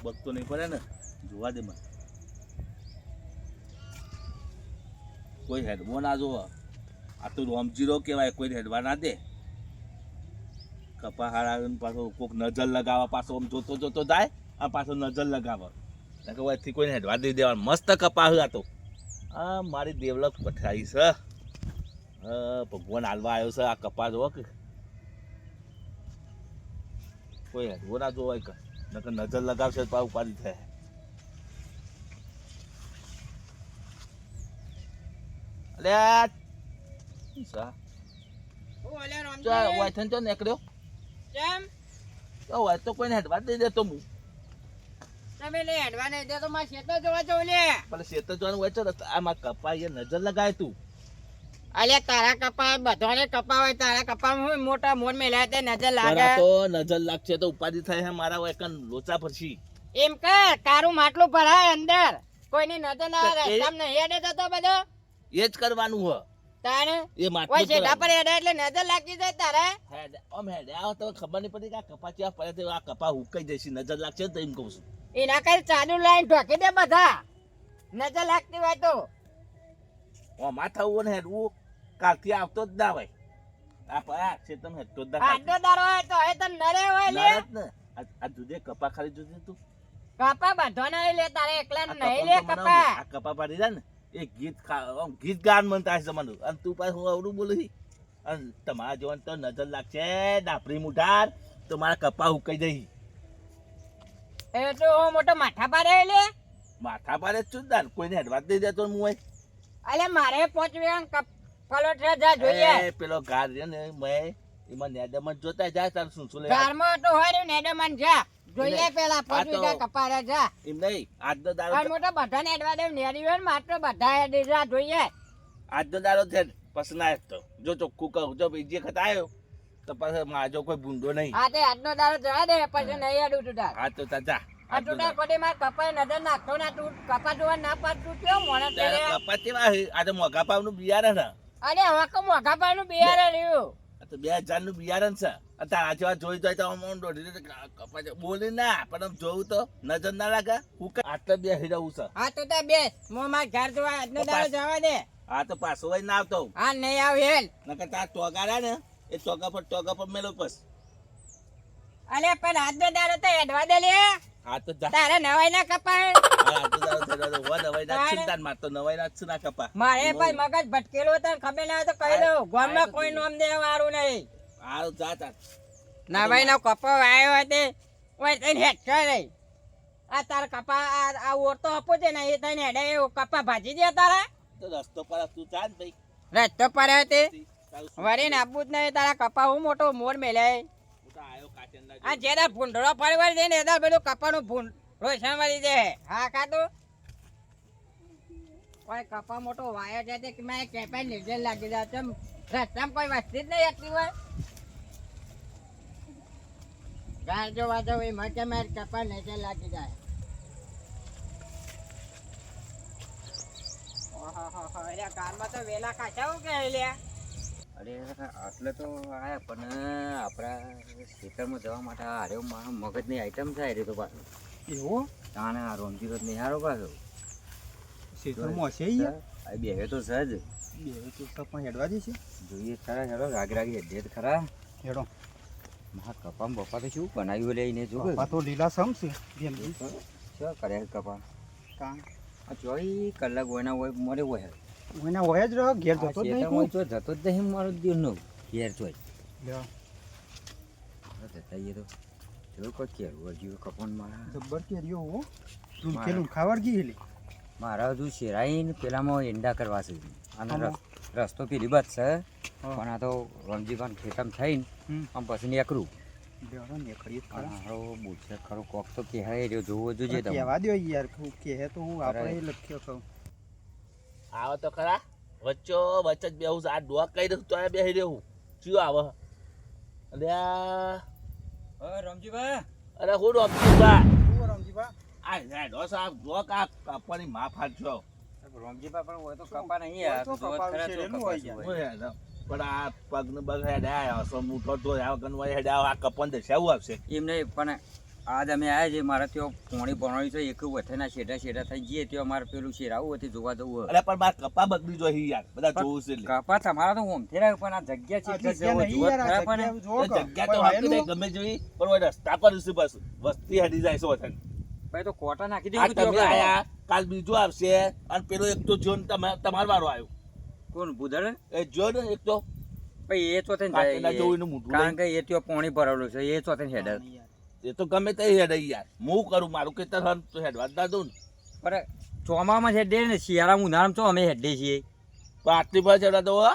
પગ તો નહીં પડે ને જોવા દે મને કોઈ હેડવો ના જોવો આ તો રોમજીરો કહેવાય કોઈ હેડવા ના દે કપા હારા પાછો કોઈક નજર લગાવવા પાછો આમ જોતો જોતો જાય આ પાછો નજર લગાવે કે એથી કોઈને હેડવા દઈ દેવાનું મસ્ત કપા હતા તો આ મારી ડેવલપ પઠાઈ છે ભગવાન હાલવા આવ્યો છે આ કપા જોવો કે કોઈ હેડવો ના જોવાય કે નકર નજર લગાવશે તો ઉપાધિ થાય અલ્યા સા ઓલે રામજી ચા વાયથન ચો નીકળ્યો કેમ તો હોય તો કોઈને હેડવા દઈ દેતો હું તમે લે હેડવા નહીં દે તો માર ખેતર જોવા જવું લે પણ શેતર જોવાનું હોય છે આમાં કપા એ નજર લગાય તું અલ્યા તારા કપા બધાને કપા હોય તારા કપામાં હું મોટા મોર મેલ્યા તે નજર પણ લાગે આ તો નજર લાગશે તો ઉપાધિ થાય છે મારા હોય કન લોચા ફરશી એમ કર તારું માટલું ભરાય અંદર કોઈની નજર ના આવે એ- રસ્તામાં નહીં હેડે જતો બધો એ જ કરવાનું હોય તારે એ ઓય માટલું શેઠા પર હેડે એટલે નજર લાગી જાય તારે હેડે આવો તો ખબર નહીં પડી કે આ કપા ચેવા પડે તો આ કપા હુકાઈ જશે નજર લાગશે તો એમ કહું છું એના કઈ ચાલુ લાઈન ઢોકી દે બધા નજર લાગતી હોય તો માથા ઉવો ને હેડવું કાલથી આવતો જ ના હોય આ પયા છે તમે હેડતો જ ના આટલો દારો હોય તો હવે તને નરે હોય લે નારદ ને આ દૂધે કપા ખાલી જોજે તું કપા બધો નહીં લે તારે એકલા આ નહીં કપામાં લે તો મને કપા આ કપા પાડી રહ્યા ને એ ગીત ગાન મનતા હશે મને અને તું પાછું હું અવડું બોલું છી અને તમારા જોવાનું તો નજર લાગશે ડાપરી મુઠાર તો મારા કપા હુકાઈ જઈ એ તો મોટો માથા પાડે લે માથા પાડે જ છું દાન કોઈને હેડવા જ દઈ દેતો હું હોય અલે મારે પહોંચવ્યા પલોઠા જા જોઈએ એ પેલો ગાર છે ને મેં એમાં નેદમન જોતા જાય તાર શું શું લે ઘરમાં તો હોય ને નેડમન જા જોઈએ પેલા પહોંચવી જા કપારે જા એમ નહીં આજનો દાડો અને મોટો બધા ને એડવા દે નેડી હોય ને માત્ર બધા હેડી જા જોઈએ આજનો દાડો છે પસંદ આવ્યો તો જો ચોખ્ખું કહું જો બીજી વખત આવ્યો તો પછી માજો કોઈ ભૂંડો નહીં હા તે આજનો દાડો જવા દે પછી નહીં હેડું તું તાર હા તો જા આ તું તાર કોડી માર કપાઈ નજર નાખતો ના તું કપા જોવા ના પાડતું કેવો મોણે તેરે કપા કેવા આ તો મોઘા પાવનું બિયારણ છે અરે હવે કો મોઘા પાનું બિયારણ રહ્યું આ તો 2000 નું બિયારણ છે તારા જેવા જોઈ જાય તો આમ દોઢી કપા બોલી ના પણ આમ જોવું તો નજર ના લાગે હું આટલે બે હીરાવું છે હા તું તાર બેસ મો માર ઘર જોવા આજનો દાડો જવા દે હા તો પાછો હોય ના આવતો હા નહીં આવ હેલ નકર તાર ટોગાડા ને એ ટોગા પર મેલો પસ અલે પણ આજનો દાડો તો હેડવા દે લે હા તો જા તારે નવાઈ ના કપાય મારે ભાઈ મગજ ભટકેલો હતો ખબર ના હોય તો કહી દઉં ગામમાં કોઈ નામ દેવા વાળું નહીં નવાઈ નો કપો વાયો હોય તે ઓય તને હેઠો નહીં આ તાર કપા આ ઓરતો આપો છે ને એ તને હેડે એવું કપા ભાજી દે તારા રસ્તો પર તું ચાલ ભાઈ રસ્તો પર તે વરીને આપવું જ નહીં તારા કપા હું મોટો મોર મેલે આ જેદાર ભૂંડળો ફરવા દે ને એદાર બધું કપાનું ભૂંડ રોશન વાળી દે હા કાતું કોઈ કપા મોટો વાયો છે તે મેં કેપાઈ નીચે લાગી જાય છે રસ્તામાં કોઈ વસ્તી જ નહીં એટલી હોય ગાર જોવા જવું એ મજે મેં કપા નીચે લાગી જાય ઓહો કારમાં તો વેલા કાચાવું કે લ્યા અરે આટલે તો આયા પણ આપણા ખેતરમાં જવા માટે હારે મારો મગજની આઈટમ થાય રે તો પાછું એવું તાણે આ રોમજી રોજ નિહારો પાછો ક્ષેત્રમાં હશે યાર આ બે તો સહજ બે તો સપા હેડવા દેશે જોઈએ ખરા હેડો રાગ રાગી હેડે ખરા હેડો મહા કપામાં બપા તો શું બનાવ્યું લઈને જો પપ્પા તો લીલા સમ છે બેન શું કરે કપા કાં આ 24 કલાક હોયના હોય મોરે હોય ઓના હોય જ રહો ઘેર જતો જ નહીં ખેતરમાં તો જતો જ નહીં મારો દિવસનો ઘેર તો લ્યો જતા તો જો કોઈ કેવું હજુ કપન મારા જબ્બર કેરીઓ હો તું કેલું ખાવડ ગઈ હેલી મારા હજુ શેરાઈને પેલામાં ઈંડા કરવા છે અને રસ્તો પેલી બાદ છે પણ આ તો રમજીભાન ખેતમ થઈને આમ પછી નીકળું બેરો નીકળી ખરા હારો બોલશે ખરો કોક તો કહેવાય રહ્યો જોવો જોઈએ તમે કહેવા દો યાર હું કહે તો હું આપણે લખ્યો કહું આવો તો ખરા વચ્ચે જ બેહું આ ડોક કઈ દઉં તો આ બેહી રહ્યું શું આવે અરે રમજીભાઈ અરે હું રમજીભા શું રમજીભા આ હેડો સાહેબ ડોક આ કાપવાની માં ફાટજો રમજીભાઈ પણ હોય તો કપા નહીં યાર તો કપા વિશે રેલું હોય યાર. હું હેડો પણ આ પગ ને બગ હેડે આવ્યો સો મૂઠો તો આવ ગન હોય હેડે આ કપન દે સેવું આવશે એમ નહીં પણ આજ અમે આયા છે મારે ત્યાં પોણી ભણવાની છે એક વથેના શેઢા થઈ જઈએ ત્યાં અમારે પેલું શેરાવું હતી જોવા જવું અરે પણ માર કપા બગડી જોઈ યાર બધા જોવું છે એટલે. કપા તમારા તો ઓમથી રહ્યો પણ આ જગ્યા છે આ જગ્યા નહીં યાર, આ જગ્યા જોવો એ કે. જગ્યા તો કોઈ આપી દે વાયેલું? ગમે જેવી પણ ઓય રસ્તા પર છે બસ વસ્તી હેડી જાય છે વથાણ. ભાઈ તો કોટા નાખી આ દેવું તમે આયા કાલ બીજો આવશે અને પેલો એક તો જો તમારો વારો આવ્યો કોણ બુધર એ જો ને એક તો ભાઈ એ ચોથે કાંટેલા જેવું એનું મોઢું કારણ કે એ ત્યાં પોણી ભરેલું છે એ ચોથે હેડર એ તો ગમે તે હેડે યાર હું કરું મારું ખેતર હન તો હેડવા જ ના દઉં ને. પણ ચોમામાં હેડે ને શિયાળામાં ઉનાળામાં તો અમે હેડે છીએ પણ આટલી પર હેડવા દો હો.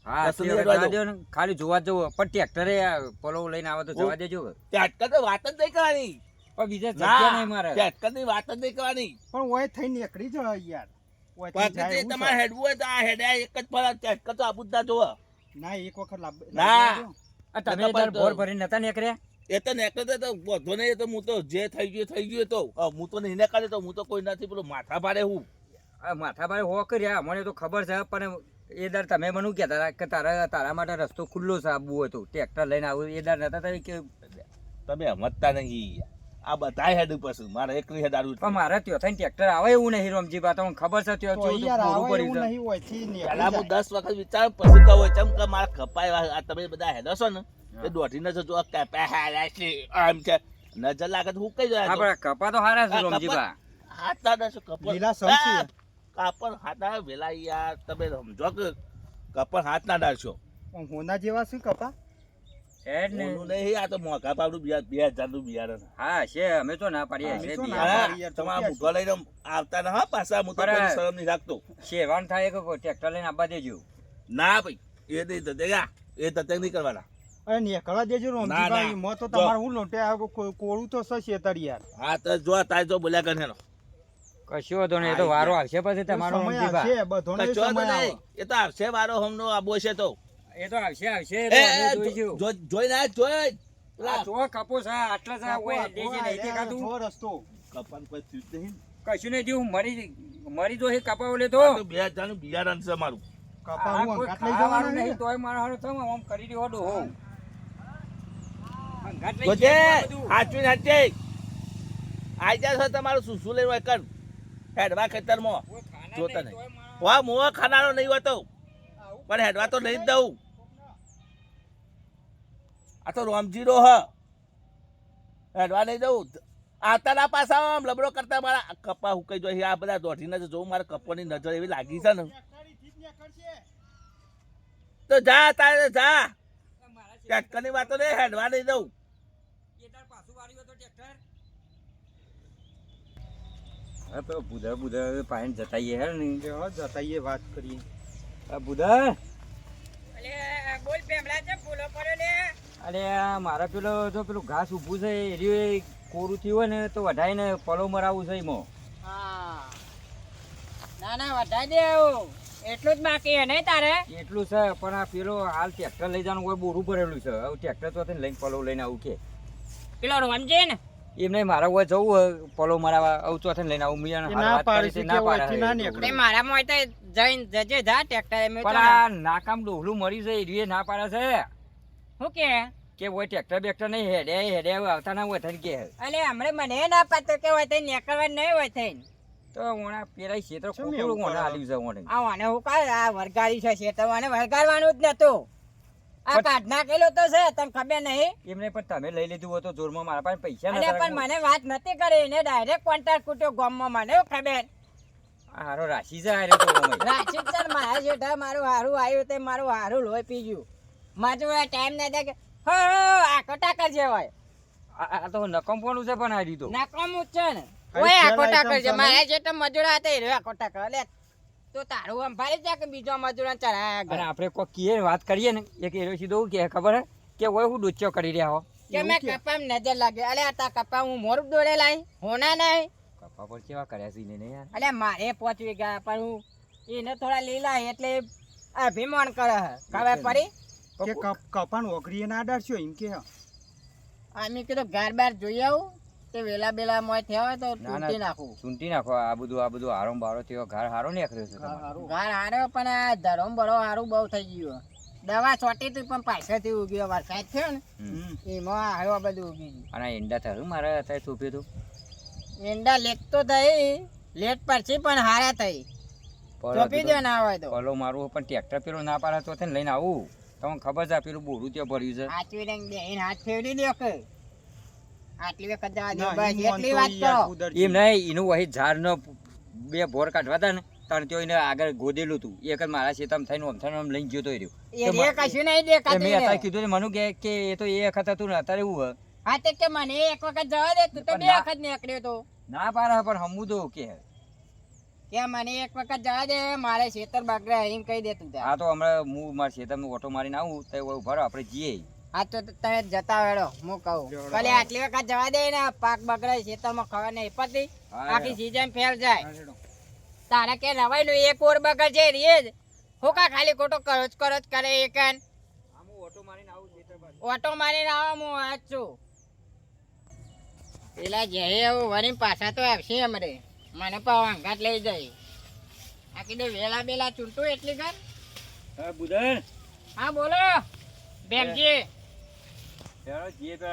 હા કશું તે નહીં જવા હેડવા દ્યો ને ખાલી જોવા જ જવું પણ ટ્રેક્ટરે પોલો લઈને આવે તો જવા દેજો તે અટકર તો વાત જ નહીં કરવાની પણ બીજા જગ્યા નહીં ના મારે તે અટકરની વાત જ નહીં કરવાની પણ ઓય થઈ નીકળી જાય યાર. ઓય થઈ બાકી જાય તે એવું છે. તમારે હેડવું હોય તો આ હેડે એક જ ફરક તે અટકર તો આપું જ ના જોવો. ના એક વખત ના. આ તમે નતા તાર પણ ભોર તો- ભરીને નતા નીકળ્યા એ તો નેકળે તો વધો નહીં એ તો હું તો જે થઈ ગયું એ તો હું તો નહીં નીકળે તો હું તો કોઈ નથી પેલું માથા ભારે હું આ માથા ભારે હો કર્યા મને તો ખબર છે પણ એ દર તમે મને શું કહેતા હતા કે તારા માટે રસ્તો ખુલ્લો છે આવવું હોય તો ટ્રેક્ટર લઈને આવું એ દર નતા તમે કે તમે સમજતા નહીં આ બધા હેડ પછી મારે એકલી હેડ આડું પણ મારે ત્યાં થઈને ટ્રેક્ટર આવે એવું નહીં રમજી બા તમને ખબર છે ત્યાં તો ચેવું યાર પૂરું આવે પડ્યું એવું છે નહીં, ઓય થી નીકળી પેલા હું જાય. 10 વખત વિચાર પછી કહું ચમ કે મારા કપાય આ તમે બધા હેડો છો ને એ દોઢીને જો કપાય હારા છે આમ છે નજર લાગે તો હું કઈ જાય હા પણ કપા તો હારા છે રમજી બા હાથ ના દસો કપડ લીલા સમસી. કાપડ હાથ ના વેલા યાર તમે સમજો કે કપડ હાથ ના ડાળશો પણ હોના જેવા શું કપા? હેડ ને ઓલું નહીં આ તો મોઘા પાવડું 2000 નું બિયારણ હા છે અમે તો ના પાડીએ અમે છે તો ના બિયારણ. પાડીએ. યાર, તમારા ચોક્કસ. મૂઢો લઈને આવતા ના હા પાછા હું તો બરાબર. કોઈ શરમ નહીં રાખતો શેરવાન થાય કે ટ્રેક્ટર લઈને આવવા દેજો ના ભાઈ એ નહીં ધતેગા એ ધતેગ નહીં કરવાના અરે નીકળવા દેજો ના, રોમજીભાઈ, ના. એમાં તો જો. તમારે હું લોટે આ કોળું તો છે શેતર યાર. હા તો જો તાય જો બોલ્યા કરે હેનો કશું વાંધો નહીં એ તો વારો આવશે પછી તમારો સમય રમજી બા આવશે, બધોનો એ કશો તો સમય આવે. નહીં એ તો આવશે વારો હમનો આબો છે તો એ તો આવશે આવશે એ એ તો અમે જોઈશું. જોઈ ના જોઈ આ જો કપો છે આટલા છે આપો, ઓય આપો, દેજે આ નહીં દેખાતું જો રસ્તો. કપાન કોઈ થયું જ નહીં કશું નહીં થયું મરી જો એ કપાવ લે તો આ તો 2000 નું બિયારણ છે મારું કપા આ હું કોઈ અંગાત લઈ ખાવાનું જવાના નહીં નહીં. તોય મારો હારો થમ આમ કરી રહ્યો ડો હો અંગાત લઈ જોજે જવાનું બધું. હાચવીને હાચે આઈ જા છે તમારું સુસુ લઈને હોય કર હેડવા ખેતરમાં કોઈ ખાના જોતા નહીં, નહીં. તોય મારો વા મોવા ખાનારો નહીં હોતો આવું પણ હેડવા તો નહીં જ દઉં આ તો રોમજીરો હ હેડવા નહીં દઉં આવતાના પાછા આમ લબડો કરતા મારા કપા હુકાઈ જોઈએ આ બધા દોઢીને જ જોઉં મારા કપાની નજર એવી લાગી છે ને તો જા તારે જા મારા શેઠ ટ્રેક્ટરની વાતો નહીં હેડવા નહીં દઉં એ તાર પાછું વાળ્યું હતું ટ્રેક્ટર હવે પેલો બુધા બુધા પાણી જતાઈએ હે ને હવે જતાઈએ વાત કરીએ. આ બુધા અલે બોલ પેમલા છે ફૂલો પડ્યો લે અરે આ મારા પેલો જો પેલું ઘાસ ઊભું છે એ રહ્યું એ કોરું થયું હોય ને તો વઢાઈને પલો મરાવું છે એમાં હા ના ના વધાઈ દે આવું એટલું જ બાકી હે નહીં તારે એટલું છે પણ આ પેલો હાલ ટ્રેક્ટર લઈ જવાનું હોય બોરું ભરેલું છે હવે ટ્રેક્ટર તો લઈને પલો લઈને આવું કે પેલો રમજે ને એમને મારા હોય જવું હોય પલો મરાવા આવું ચોથે લઈને આવું મિયાને એ હાલ ના વાત પાડે કરી છે તે ના કે પાડે ઓયથી છે. ના નીકળે. તે મારા મોય તો જઈને જજે જા ટ્રેક્ટર એમ પણ આ નાકામ ડોહલું મરી છે એ રહ્યું ના પાડે છે શું કે કે હોય ટ્રેક્ટર બેક્ટર નહીં હેડે આવતા ના હોય થઈને કે અલે હમણે મને ના પાતો કે હોય તે નીકળવા નહીં હોય થઈને તો ઓણા પેલા ક્ષેત્ર શું ખોટું એવું ઓણા કરો? હાલ્યું છે ઓણે આ વાને હું કાય આ વરગાડી છે શેતવાને વરગાડવાનું જ નતું આ કાઢ નાખેલો તો છે તને ખબર નહીં એમને પણ તમે લઈ લીધું હોય તો જોરમાં મારા પાસે પૈસા અલે નતા પણ મને વાત નથી કરી એને ડાયરેક્ટ કોન્ટ્રાક્ટ કૂટ્યો ગામમાં મને શું ખબર હારો રાશી છે હારે તો ઓમે. રાશિદ સર મારા જેઠા મારું હારું આવ્યું તે મારું હારું લોહી પી ગયું મારું ટાઈમ ના દે કે હો આખો ટાકર છે હોય આ તો નકમપણું છે પણ આ રીતો નાકામું જ છે ને કઈ ઓય ખેલ આખો ટાકર item છે છે મારા જેઠા મજૂર હતા એ રહ્યો આખો ટાકર એટલે તો તારું આમ ભારે છે કે બીજો મજૂર ચડાયા અને કરે આપણે કોઈ કીએ વાત કરીએ ને એક એરો સીધો શું કે ખબર હે કે ઓય હું ડૂચો કરી રહ્યા હો કે મેં કપામ નજર લાગે અલે આ તા કપા હું મોરું દોડે લાઈ હોના નહીં કપા પર કેવા કર્યા છે એને યાર અલે મારે 5 વીઘા પણ હું એને થોડા લીલા એટલે અભિમાન કરે હે ખબર પડી કે કપાન ઓગરીએ ના ડાળશો એમ કે આમે કીધું ઘર બાર જોઈ આવું તે વેલા બેલા મોય થયા હોય તો ના, ના. તૂટી નાખું ચૂંટી નાખો આ બધું હારો બારો તેવો ઘર હારો નીકળ્યો છે તમારો. ઘર હારે પણ આ ધરમ બરો હારું બહુ થઈ ગયું દવા છોટી હતી પણ પાછળથી ઉગ્યો વરસાદ થયો ને હમ. એમાં આવ્યો બધું ઉગી ગયું. અને ઈંડા થયું મારે અત્યારે સોંપ્યું હતું ઈંડા લેટ તો થઈ લેટ પછી પણ હારા થઈ ચોપી દો ના હોય તો પલો મારું પણ ટ્રેક્ટર પેલું ના પાડે તો છે ને લઈને આવું તમને ખબર છે પેલું બોરું ત્યાં ભર્યું છે આચવી રંગ બેહીને હાથ ફેરવી દો કે આટલી વખત જવા દો ના, બસ ઈ એટલી મોનતો વાત ઈ કરો યાર ઉદરજી. એમ નહીં એનું વહી ઝાડનો 2 ભોર કાઢવા હતા ને તાણ તો એને આગળ ગોદેલું હતું એક જ મારા શેતામાં થઈને ઓમ થઈને ઓમ લઈને ગયો તો એ રહ્યો એ કશું નહીં મેં દેખાતું અત્યારે ને. કીધું ને મને કે એ તો એ વખત હતું ને અત્યારે એવું હે. હા તે કે મને એક વખત જવા દે તું તો પણ બે ના. વખત નીકળ્યો તો ના પાડે પણ હમું તો કે મને એક વખત જવા દે મારે ખેતર બગડે એમ કહી દે તું ત્યાં. આ તો હમણાં હું મારા શેતામાં ઓટો મારીને આવું તો ઉભા રહો આપણે જઈએ હા તો તમે જતા વેળો હું કહું જોડો. ભલે આટલી વખત જવા દે ને પાક બગડે ખેતરમાં ખબર નહીં પડતી હા, આખી સીઝન ફેલ જાય હા, હેડો. તારે કે રવાઈ નું એક ઓર બગડ છે રે જ હોકા ખાલી ખોટો કરો જ કરે એકન ઓટો મારીને આવું ખેતર બાજુ. ઓટો મારીને આવો હું આજ છું પેલા જે એવું વળી પાછા તો આવશે અમારે મને પાવ અંગાત લઈ જાય આ કીધું વેલા બેલા ચૂંટું એટલી કર હા બુધન હા બોલો બેમજી ચાલો જઈએ તો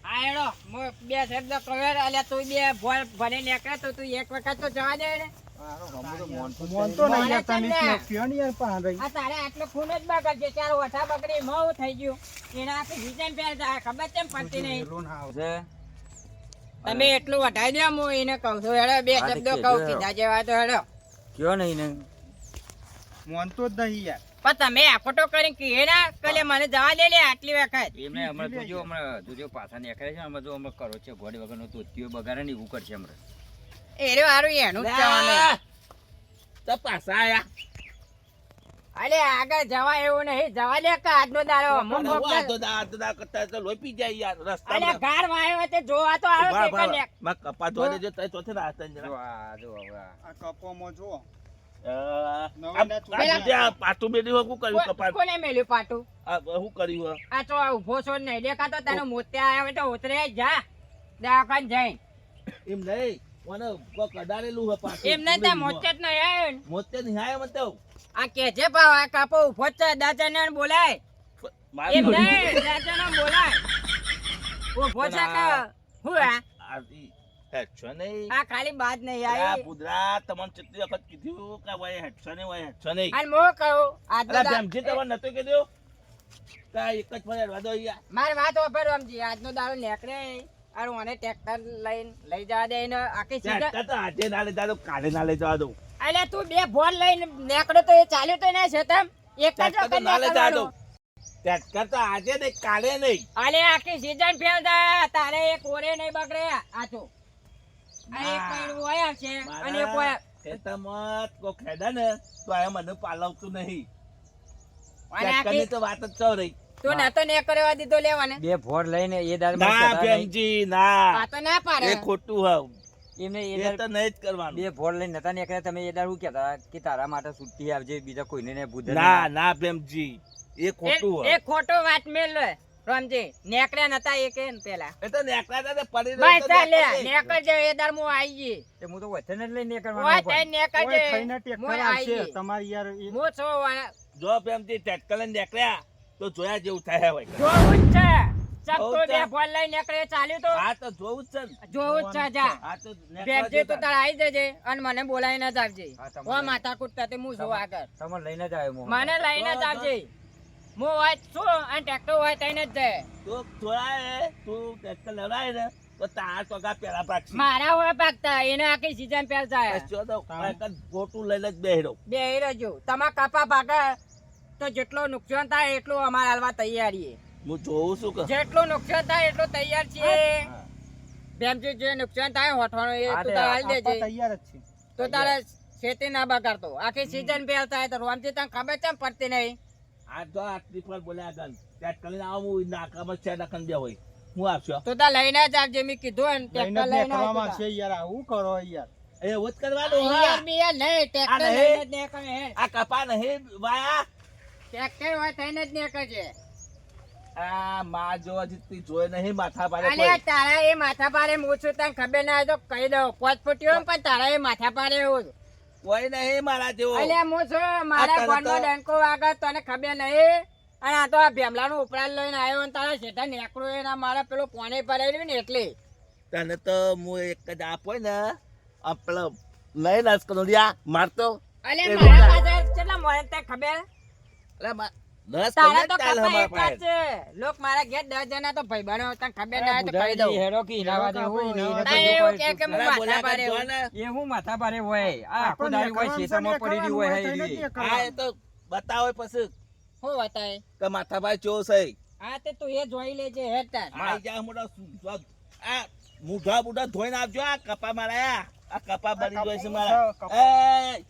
હા હેડો હું બે શબ્દ કહ્યો અલ્યા તું બે ભોળ ભરી નીકળે તો તું એક વખત તો જવા દે ને મોનતો નહીં યાર, તમે મને છે ને. કયો ને યાર પાન રહી. આ તારે આટલો ખૂન જ બગડશે ચાર ઓછા બગડી મોં થઈ ગયું એના આખી સીઝન ફેર જાય ખબર કેમ પડતી નહીં વેલો ના આવે. છે તમે એટલું વટાઈ દો હું એને કહું છું હેડો બે હા, તો શબ્દો કહેજો. કહું કીધા જેવા તો હેડો કયો નહીં ને મોનતો જ નહીં યાર. પણ તમે આફોટો કરીને કહે ના કલે મને જવા દે લે આટલી વખત એમને હમણાં તું જો પાછા નીકળે છે હમણાં જો હમણાં કરો છે ઘોડી વગરનો ધોતીઓ બગાડે ને એવું કરશે હમણાં એ હારું એનું જ કહેવાનું. તો પાછા આયા અલે આગળ જવા એવું નહીં જવા દે કે આજનો દાડો અને હું આ તો દા કરતા તો લોહી પી જાય યાર અલે રસ્તામાં. ગાર વાયો તે જોવા તો આવ્યો વાહ, છે વાહ, કે વાહ. માં કપા ધોવા દેજો તઈ ચોથે ના હાથ જો આ જો હવે આ. આ કપોમાં જુઓ. આ પાટું બેડી શું કર્યું કપા કોને મેલ્યું પાટું શું કર્યું હે? આ તો ઉભો છો જ નહીં દેખાતો તને મોત્યા આવ્યા હોય તો ઉતરે જા દવાખાને જઈને એમ નહીં મને કોક અડાડેલું હે પાટું. એમ નહીં ત્યાં મોતે જ નહીં આવ્યો ને. મોતે નહીં આયા મત તો. આ કે છે ભાવ આ કાપો ઉભો જ છે દાદાને બોલાય મારું એમ જોડ્યું. નહીં દાદાને બોલાય ઉભો છે કે હું આ ઈ હેડશો નહીં. આ ખાલી બાદ નહીં અલા, આવી પુદરા તમને કેટલી વખત કીધું કે ભાઈ હેડશો નહીં, ભાઈ હેડશો નહીં. અને હું કહું આજનો અલા, દા- ભેમજી તમને નતું કીધું? કા એક જ ફરી હેડવા દો યાર. મારી વાત વાપરો સમજી આજનો દાડો નીકળે અને મને ટ્રેક્ટર લઈને લઈ જવા દે ને આખી સીધા ટ્રેક્ટર તો આજે ના લઈ જવા દો, કાલે ના લઈ જવા દઉં. અલે તું બે ભોન લઈને નીકળો તો એ ચાલ્યું તો ના છે તમ એક જ ટ્રેક્ટર તો વખત ના લઈ જવા નીકળવાનું. દઉં. ટ્રેક્ટર તો આજે નહીં, કાલે નહીં. અલે આખી સીઝન ફેલ થાય તારે એક ઓરે નહીં બગડે આ તો આ એક ના. મહિનો હોય છે અને એક મારા હોય ખેતરમાં કોઈ ખેડા ને તો આ મને પાલવતું નહીં. અને ટ્રેક્ટરની આખી તો વાત જ ચો રહી. તું ના તો ને કરવા દીધો લેવાને 2 ભોર લઈને એ દાર ના ભેમજી ના, આ તો ના પાડે એ ખોટું હાવ. એમને એ એ દાર તો નહીં જ કરવાનું. 2 ભોર લઈને નતા નીકળ્યા તમે એ દાર શું કહેતા કે તારા માટે છૂટી આવજે બીજા કોઈને ને બુધન ના ના ભેમજી એ ખોટું હાવ. એક ખોટો વાત મેલ રમજી નેકળ્યા નતા એક એ ને પેલા એ તો નેકળ્યા હતા તે પડી બસ રહ્યો તો ચાલ લે નેકળે. નેકળજે એ દાર હું આવી ગઈ તે હું તો વચન જ લઈને ઓય નીકળવાનો તઈ નેકળજે ઓય થઈને ટ્રેક્ટર હું આવશે. આવી ગઈ તમારી યાર એ- હું છો વાળા જો ભેમજી ટ્રેક્ટર લઈને નીકળ્યા તો જોયા જેવું થાય હોય. જોવું જ છે જોવું ચકતો જ છે. બે ફોન લઈને નીકળે ચાલ્યું તો આ તો જોવું જ છે ને. જોવું જ છે જા આ તો નેકળવા બેગજે તો જતા. તાર આવી જજે અને મને બોલાવીને જ આવજે હા, તમે ઓ લઈ- માથા કૂટતા તે હું છું આગળ તમે લઈને જ આવ્યો મોહન. મને લઈને જ આવજે હું હોય છું અને ટ્રેક્ટર હોય તઈને જ જાય તું જોયા તું ટ્રેક્ટર લડાય ને તો તાર ટકા પેલા પાકશે. મારા હોય પાકતા એને આખી સીઝન પેલ જાય બસ જો તો એક જ ગોટું લઈને જ બેહરો. બે રહેજો તમારા કપા ભાગે તો જેટલું નુકસાન થાય એટલું અમારે હાલવા તૈયારી હું જોઉં છું કે જેટલું નુકસાન થાય એટલું તૈયાર છીએ બેમજી જે નુકસાન થાય હોઠવાનું એ હા, તું તે તારે હાલ આપવા દેજે તૈયાર જ છે. તો તારે ખેતી ના બગાડતો આખી સીઝન પેલ થાય તો રોમજી તને ખબર કેમ પડતી નહીં આ તો આટલી પર બોલ્યા આગળ ટ્રેક્ટર લઈને આવું નાકામાં છે નાખન બે હોય હું આપશો તું તાર લઈને જ આવજે મેં કીધું ને લઈને ટ્રેક્ટર જ લઈને નીકળવામાં આવજે છે યાર. આવું કરો યાર. એવું જ કરવાનું હા. યાર બી નહીં ટ્રેક્ટર આ નહીં. લઈને જ નીકળે હેડ. આ કપા નહીં વાયા ટ્રેક્ટર હોય થઈને જ નીકળજે આ માં જો જીતતી જોઈ નહીં માથા પાડે અલે કોઈ. તારા એ માથા પારે હું છું તને ખબર ના હોય તો કહી દઉં 5 ફૂટ્યો પણ તારા એ માથા પારે એવું કોઈ નહીં મારા જેવો. અલ્યા હું છું મારા તને ફોનમાં તો- ડંકો વાગે તને ખબર નહીં અને આ તો આ ભેમલાનું ઉપરાળ લઈને આવ્યો ને તારા શેઠા નેકળો એના મારા પેલો પોણે પડાવી ને એટલે તને તો હું એક જ આપો ને આપડે લઈ લસ કરોડિયા મારતો. અલ્યા એ મારા બોલા. પાસે કેટલા મોડે તે ખબર અરે દસ તારા તો ચાલ કપા અમારા એક જ પાસે. છે લોક મારા ઘેર 10 જણા તો ભાઈ બનો તને ખબર ના હોય તો કહી દઉં હેરો કે ઈનાવા દેવું, એને ના બધું એવું કોઈ કે હું અરે માથા બોલ્યા ભારે કરજો હું. ને. એ હું માથા ભારે હોય આ આખો દાડી હોય શેતામાં પડી રહ્યું હોય હે હા એ તો બતાવો પછી હું બતાય કે માથાભાઈ ચો છે. હા તે તું એ જોઈ લેજે હેડ તાર આઈ જા મોટા આ મૂઢા બુઢા ધોઈને આવજો. આ કપા મારા આ કપા બની જાય છે મારા. એ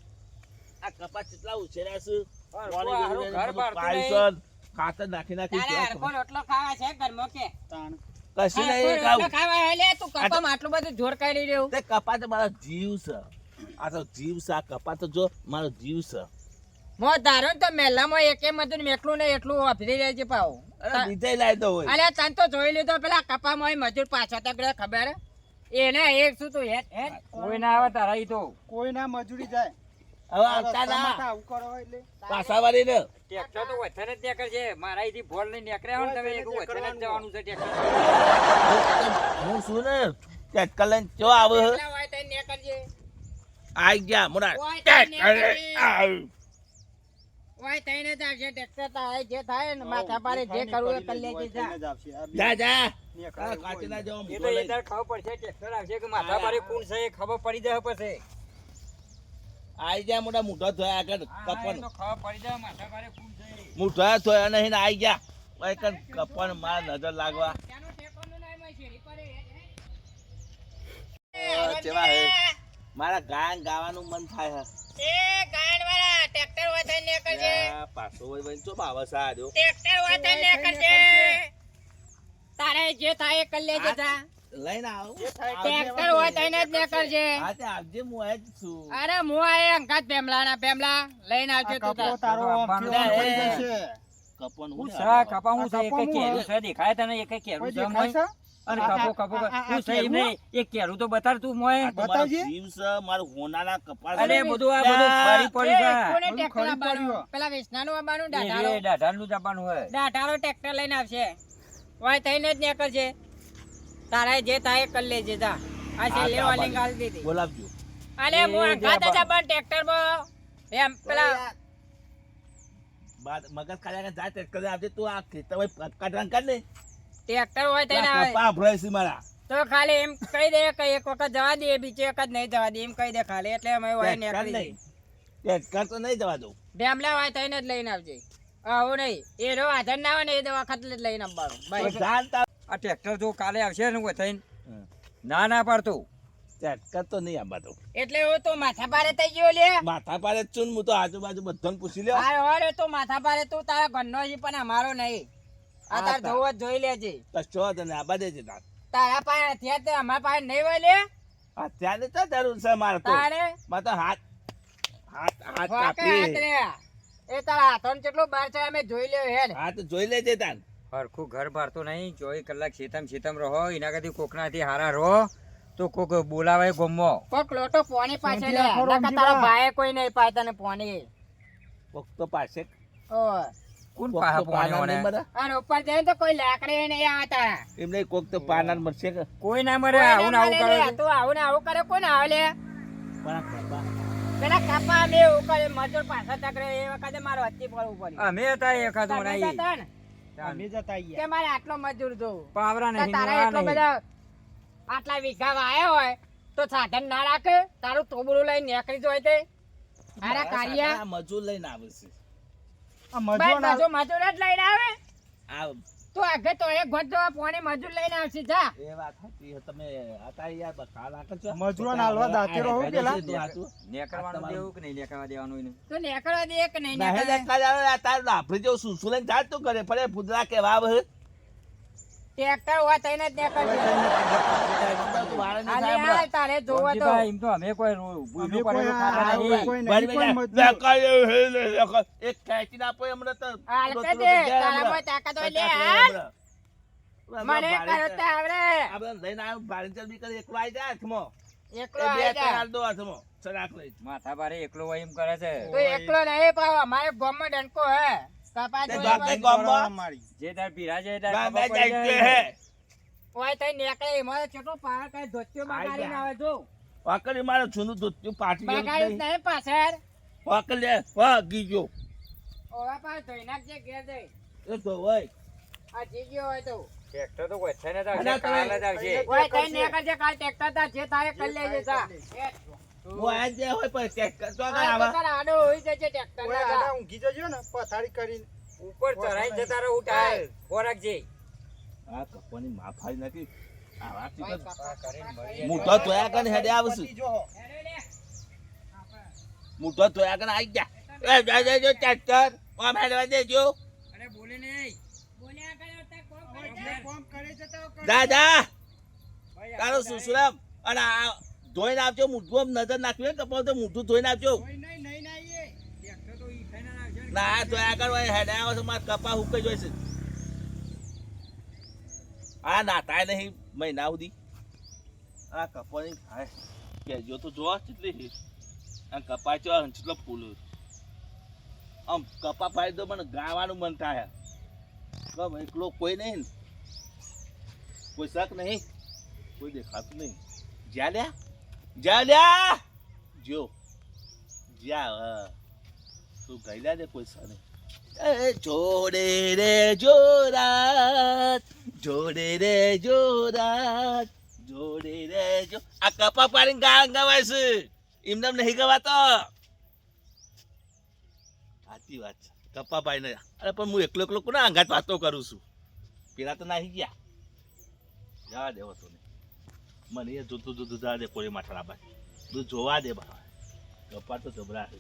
આ કપા કેટલા ઉછેર્યા છે. હારું પાણી ઘર બધું બારતું પાણી નહીં. છે. ખાતર નાખી નાખી તારે ક્યાં હરખો રોટલો ખાવા છે ઘરમાં કે કશું હરખો નહીં રોટલો ખાવું. ખાવા હે લે તું કપામાં આટલું બધું જોર કરી રહ્યું તે કપા તો મારો જીવ છે. આ તો જીવ છે. આ કપા તો જો મારો જીવ છે. મો ધારો ને તો મેલામાં એકે મજૂર મેકલું ને એટલું વાપરી રહેજે પાવ અરે બીજે લાવી દો હોય. અલે તન તો જોઈ લીધો પેલા કપામાં મજૂર પાછો તકડે ખબર એને એક શું તું હેડ હેડ કોઈ ના આવે તારા ઈ તો કોઈ ના મજૂરી જાય હવે આવતા ના આવું કરો એટલે પાછા વાળી ને ટ્રેક્ટર તો વથન જ નીકળ છે મારા અહીંથી ભોળ લઈને નીકળ્યા હોય ને તમે એક વથન જ જવાનું છે ટ્રેક્ટર હું શું ને ટેટકર લઈને ચો આવે હે? પેલા હોય તઈ નીકળજે આઈ ગયા મોટા ઓય ટેટકર તને આવ. ઓય તઈને જ આવશે ટ્રેક્ટર થાય જે થાય ને માથા પારે જે કરવું એ કરી લેજે જા જા જા આ કાચીના જેવો એ તો મૂઢો એ લઈને. તાર ખબર પડશે ટ્રેક્ટર આવશે કે માથા ભારે કોણ છે એ ખબર પડી જાય પછી આઈ ગયા મોટા મૂઢો થયા આગળ હા, એ કપન તો ખબર પડી જાય માથા ભારે કોણ છે મૂઢા થયા નહીં ને આઈ ગયા ભાઈ કન કપન માર નજર લાગવા. ત્યાંનું ઠેકાણું નહીં મય શેરી પર કેવા હે? મારા ગાયન ગાવાનું મન થાય એ ગાયન વાળા ટ્રેક્ટર હોય તઈ હે નીકળજે પાછો હોય ભાઈ ચો બાવસ આ જો ટ્રેક્ટર હોય તઈ નીકળજે તારે જે થાય એ કરી લેજે જા લઈને આવ ટ્રેક્ટર હોય તઈ જ નીકળજે હા તે આવજે હું આજ છું. અરે હું આ અંગાત ભેમલાના ભેમલા લઈને આવજો તું તાર. તારો આપવાનું આમ છે. પડી જશે. કપન હું હું સા કપા હું છે આ એક કપા હું કેરું છે દેખાય તને એક કેરું કોઈ છે દેખાય મોય છે? અને આ- કપો કપો આ- આ- હું છે એમને એક કેરું તો બતાડ તું મોય આ તો મારો બતાવજે. જીવ છે મારું હોનાના કપાળ અરે છે. બધું આ બધું ફરી પડી એ, જાય કોને બધું ટ્રેક્ટર ખરી આવવાનું? પડ્યું. પેલા વિસનાનું આવવાનું એ દાઢાળો રે દાઢાનું જવાનું હોય દાઢાળો ટ્રેક્ટર લઈને આવશે વાય થઈને જ નીકળશે તારે જે થાય એ કરી લેજે જા આ હા, છેલ્લે તો વાલી આ ગાલ દીધી બોલાવજો. અરે એ હું અંગાત જે જ પણ ટ્રેક્ટર માં એમ પેલા બાદ મગજ ખાયા જા ટેસ્ટ કરી આવજે તું આ ખેતર કટરંગ કર ને ટ્રેક્ટર હોય થઈને પેલા આવે કપા ભરાય છે મારા તો ખાલી એમ કહી દે કે એક વખત જવા દે બીજી વખત નહીં જવા દે એમ કહી દે ખાલી એટલે અમે વાય ટેસ્ટ કર નીકળી નહીં. ટેસ્ટ કર તો નહીં જવા દઉં. ડેમલા વાય થઈને જ લઈને આવજે આવું નહીં એ રો હાજર ના હોય ને એ વખત જ લઈને આવવાનું તો ભાઈ જાણતા આ ટ્રેક્ટર જો કાલે આવશે ને થઈને હમ. ના ના પાડતું ટેસ્ટ કર તો નહીં આંબા તો એટલે હું તો માથા પારે થઈ ગયો લે માથા પારે જ છું ને, હું તો આજુબાજુ બધાને પૂછી લ્યો. હારે હોરે તું માથા પારે તું તારા ઘરનો છે પણ અમારો નહીં આ તાર હા, જોવો જ જોઈ લેજે કશો વાંધો નહીં, આંબા દેજે તાર. તારા પાસે હથિયાર તે અમારા પાસે નહીં હોય લે અત્યારે તો જરૂર છે મારે તો તારે મારે તો હાથ હાથ હાથ વાંકે હાથ કાપી રે એ તારા હાથોને કેટલું બહાર છે અમે જોઈ લ્યો હેડ હાથ જોઈ લેજે તાર. હરખું ઘર ભારતો નહીં 24 કલાક શેતમ રહો એના કરતી કોકનાથી હારા રહો તો કોક બોલાવાય ગમો કોક લોટો પોણી પાસે લે સમજ્યા ખરો, નકર તારો સમજી ભાઈ કોઈ નહીં પાય તને પોણી કોક તો પાસે ઓ કોણ કોક પાહા તો પાના પોણીઓને? નહીં મળે. અને ઉપર જઈને તો કોઈ લાકડી નહીં આવતા એમ નહીં, કોક તો પાના મળશે કે કોઈ ના મરે આવું ને આવું કરે છે. તું આવું ને આવું કરે કોણ આવે લે પણ આ કપા પેલા કાપા અમે એવું કરે મજૂર પાછા તકરે એ વખતે મારો હત્તી પડવું પડ્યું અમે હતા એકાદ તમે મનાઈ જતા ને અમે જતા કે આયા. મારે આટલો મજૂર જોવું પાવરા તો નહીં તારા મેળા એટલો નહીં. બધા આટલા વીઘા વાયા હોય તો સાધન ના રાખે તારું તોબડું લઈને નીકળી જોય તે મારા કાર્ય આ મજૂર લઈને આવે છે. આ બસ મજૂર ના- બધું મજૂર જ લઈને આવે આ તું આગળ તો એક ગોત જવા પોણી મજૂર લઈને આવશે જા એ વાત હતી છે. તમે હતા યાર બકા રાખો છો. મજૂરોને હાલવા દાંતેરો હોઉં પેલા? આ તું હાચું? નેકળવાનું આ દેવું કે નહીં નેકળવા દેવાનું એને? તું નીકળવા દે કે નહીં ના, હે, નીકળે દેખાય આવે, આ તારું લાફડી જેવું સૂસું લઈને જાત તું કરે. ફરે ફૂદરા કેવા આવે છે? ટ્રેક્ટર હોય તઈને જ નીકળજે તું વાળે નહીં અને થાય આ હમણાં. તારે જોવો તો રમજીભાઈ, એમ તો અમે કોઈ ભૂલું અમે કોઈ કરેલું ખાતા આ- નહીં. કોઈ બરી નહીં, કોઈ બરી મજૂર. દેખાય એવું હે, લે, દેખાય. એક ખેંચીને આપો હમણાં તો હાલ રોતું કે રોતું દે ઘેર તારામાં હમણાં. તાકાત હોય લે તાકાત હાલ. હમણાં. મને ભારે કરતા આવડે આપણે લઈને આવ્યો ભારે ચરબી કરી એકલો આવી જાય હાથમાં. એકલો એ બે આવી ત્રણ જા. હાલ દો હાથમાં સરાક લઈ માથા ભારે એકલો હોય એમ કરે છે તો એકલો નહીં પાવ અમારે ગામમાં ડંકો હે કપા તે જોડે ગામ હોય. ગામમાં જે તાર પીરા છે તાર ગામે ખબર પડી જાય જાય. હે ઓય તઈ નીકળે એમાં કેટલો પાર કઈ ધોત્યો બગાડીને આવે જો વાકડી મારે છૂનું દૂધ પાટી બગાડી નહીં પાછળ વાકડ લે વાગી ગયો ઓવા પાર ધોઈ નાખજે ઘેર જઈ એ તો હોય આ જીગ્યો હોય તો ટ્રેક્ટર તો કોઈ છે ને તાર અને કાલ જ આવશે ઓય તઈ નીકળજે કાલ ટ્રેક્ટર તા જે થાય કરી લેજે તા હું આ જે હોય પણ ચેક કરતો આગળ આ તો આવા તારા આડો હોઈ જજે ટ્રેક્ટર ઓય ના આડા ઊંઘી જજો ને પથારી કરીને ઉપર ચરાઈ જતા રહો ઉઠાય ખોરાક જે આ કપવાની માફાઈ નથી આ વાત ઓય તો કપા કરીને કપા મળી મોટો તોયા કને હેડે આવશું પતી જો હેડે લે. મોટો તોયા કને આવી જા એ જા જા જો ટ્રેક્ટર આમ હેડવા દેજો અરે બોલે નહીં બોલ્યા કર્યો તે કોમ કરી એટલે કોમ કરે જતા હો, કરે. જા જા ભાઈ તારો સુસરામ અને આ ધોઈને આવજો મોઢું આમ નજર નાખ્યું ને કપાવ તો મોઢું ધોઈને આવજો કોઈ નહીં નહીં આવીએ ટ્રેક્ટર તો ઈ ખાઈને આવશે ને. ના તો આગળ હોય હેડે આવે છે મારે કપા હુકાઈ જોઈશે આ નાતાય નહીં મહિના સુધી આ કપાની હાય કેજો તો જોવા કેટલી આ કપા ચો કેટલો ફૂલ આમ કપા પાડી દો મને ગાવાનું મન થાય ગમ એકલો કોઈ નહીં ને. કોઈ શક નહીં કોઈ દેખાતું નહીં જ્યાં લ્યા જો જ્યાં તું ગયેલા ને કોઈ સને એ જોડે રે જોરાત જોડે રે જોરાત જોડે રે જો આ કપા પાડીને ગાન ગવાય છે એમને નહીં ગવાતો સાચી વાત છે કપા પાડીને અરે પણ હું એકલો એકલો કોના અંગાત વાતો કરું છું પેલા તો નાહી ગયા જવા દેવો તો નહીં મને એ જોતું જોતું જવા દે કોઈ માથા ભાઈ તું જોવા દે બાબા કપા તો જબરા છે